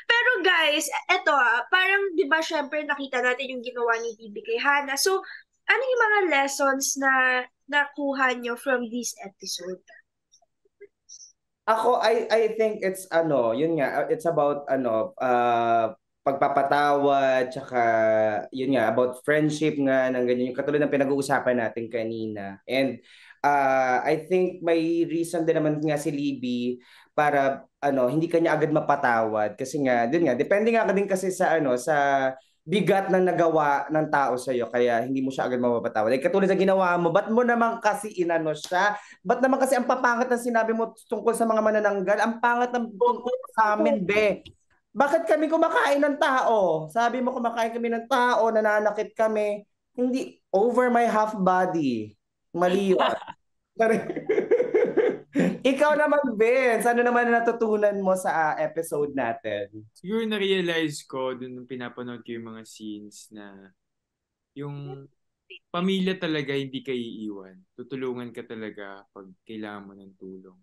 Pero guys, eto parang 'di ba syempre nakita natin yung ginawa ni Bibi kay Hana. So, ano yung mga lessons na nakuha nyo from this episode? Ako, I think it's yun nga, it's about pagpapatawad, tsaka yun nga, about friendship nga, ng ganyan, yung katulad ng pinag-uusapan natin kanina. And I think may reason din naman nga si Libby para hindi kanya agad mapatawad kasi nga, dun nga, depende nga din kasi sa sa bigat ng nagawa ng tao sa iyo kaya hindi mo siya agad mapapatawad. Eh, katulad sa ginawa mo, ba't mo naman kasi inano siya? Ba't naman kasi ang papangat ng sinabi mo tungkol sa mga manananggal? Ang pangat ng tungkol sa amin, be. Bakit kami kumakain ng tao? Sabi mo kumakain kami ng tao, nananakit kami. Hindi, over my half body. Mali yun. Ikaw naman, Vince, ano naman ang natutunan mo sa episode natin? Siguro na-realize ko dun nung pinapanood ko yung mga scenes na yung pamilya talaga hindi ka iiwan. Tutulungan ka talaga pag kailangan mo ng tulong.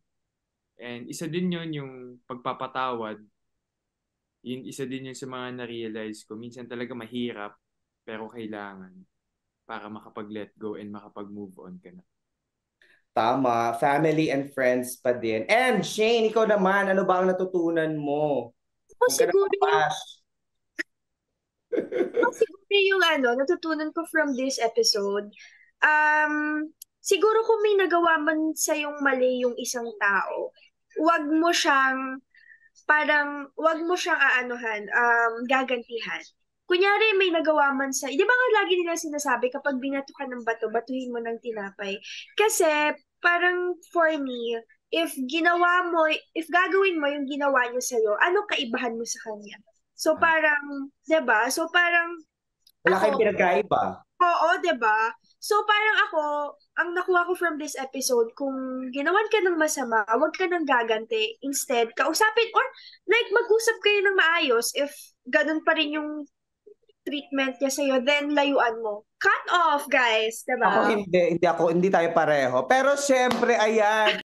And isa din yun yung pagpapatawad. Yun, isa din yun sa mga na-realize ko. Minsan talaga mahirap, pero kailangan para makapag-let go and makapag-move on ka na. Tama, family and friends pa din. And Shane, ikaw naman, ano ba ang natutunan mo? Ako Huwag ka na siguro yung, mabash. ako siguro yung natutunan ko from this episode, siguro kung may nagawa man sa yung mali yung isang tao, wag mo siyang, wag mo siyang gagantihan. Kunyari may nagawa man sa, di ba nga lagi nila sinasabi kapag binato ka ng bato, batuhin mo ng tinapay. Kasi parang for me, if gagawin mo yung ginawa niya sa'yo, ano kaibahan mo sa kanya? So parang, 'di ba? So parang Wala ako, kayong pinagkaiba. oo, 'di ba? So parang ako, ang nakuha ko from this episode, kung ginawan ka ng masama, huwag ka nang gaganti. Instead, kausapin or like mag-usap kayo ng maayos. If ganun pa rin yung treatment niya sa'yo, then layuan mo. Cut off, guys, 'di Ako ba? hindi tayo pareho. Pero syempre, ayan,